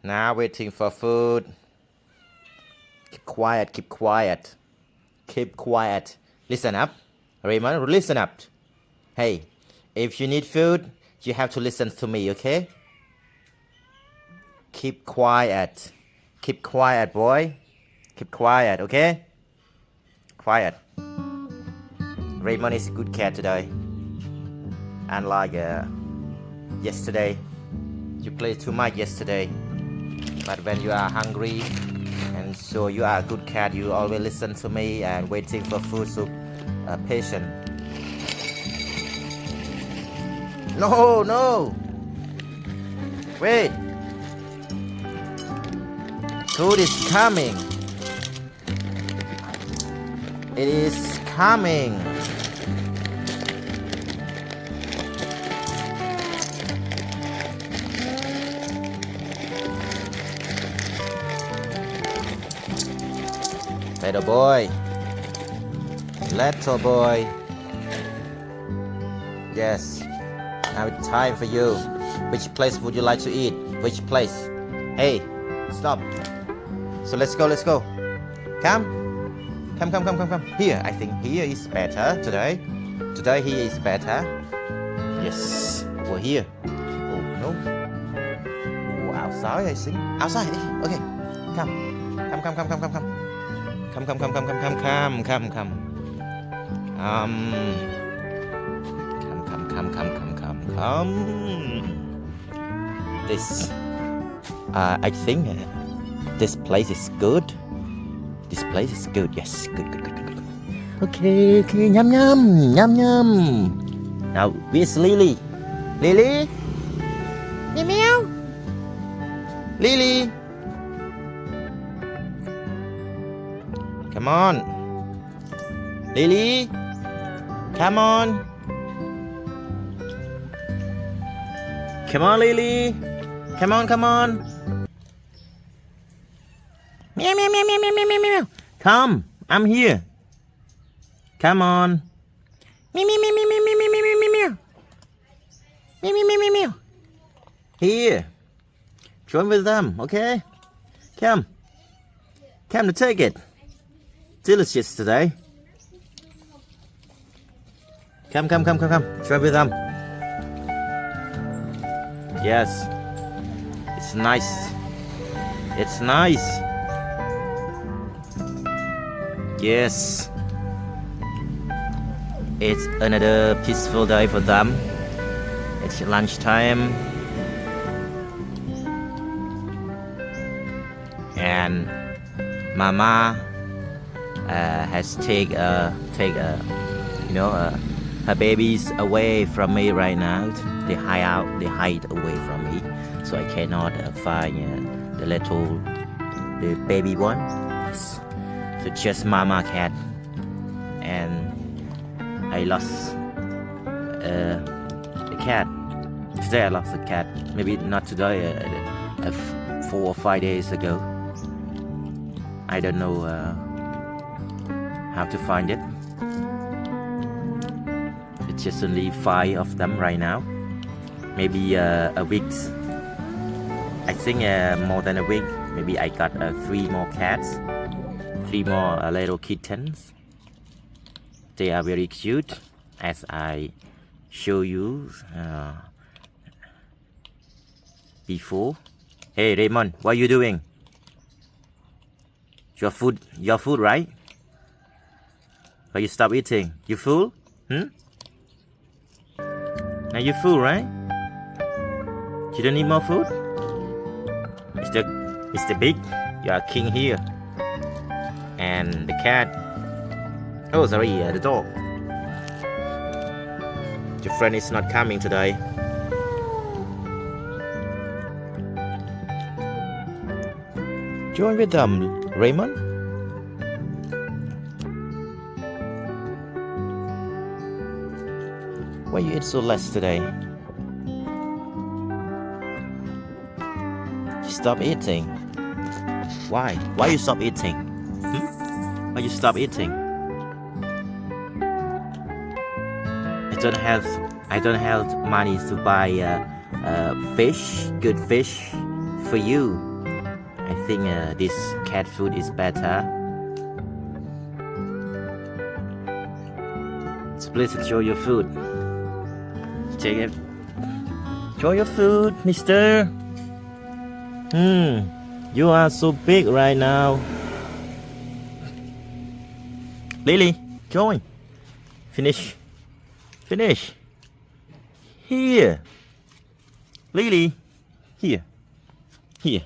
Now waiting for food. Keep quiet, keep quiet. Keep quiet. Listen up. Raymond, listen up. Hey, if you need food, you have to listen to me, okay? Keep quiet. Keep quiet, boy. Keep quiet, okay? Quiet. Raymond is a good cat today. Unlike yesterday. You played too much yesterday. But when you are hungry, and so you are a good cat, you always listen to me and waiting for food, so patient. No. Wait. Food is coming. It is coming. Little boy. Little boy. Yes. Now it's time for you. Which place would you like to eat? Which place? Hey, stop. So let's go. Come. Here, I think here is better today. Today here is better. Yes. Over here. Oh no. Oh, outside I think. Outside. Okay. Come. This, I think this place is good. This place is good. Yes, good. Okay. Yum. Now, where's Lily? Lily? Meow. Lily. Come on. Lily. Come on. Come on, Lily. Come on. Meow. Come. I'm here. Come on. Meow. Here. Join with them, okay? Come to take it. Delicious today. Come. Join with them. Yes. It's nice. Yes. It's another peaceful day for them. It's lunchtime. And Mama has take her babies away from me right now. They hide away from me, so I cannot find the baby one. So just Mama cat, and I lost the cat. Today I lost the cat. Maybe not today. 4 or 5 days ago. I don't know how to find it. It's just only 5 of them right now. Maybe a week. I think more than a week. Maybe I got 3 more cats, 3 more little kittens. They are very cute, as I show you before. Hey Raymond, what are you doing? Your food, right? But you stop eating. You full? Now you full, right? You don't need more food? Mr. Big, you are king here. And the cat. Oh, sorry, the dog. Your friend is not coming today. Join with them, Raymond. Why you eat so less today? You stop eating. Why? Why you stop eating? Why you stop eating? I don't have money to buy fish, good fish for you. I think this cat food is better. So please show your food. Take it. Show your food, mister. You are so big right now. Lily, join. Finish. Finish. Here. Lily. Here. Here.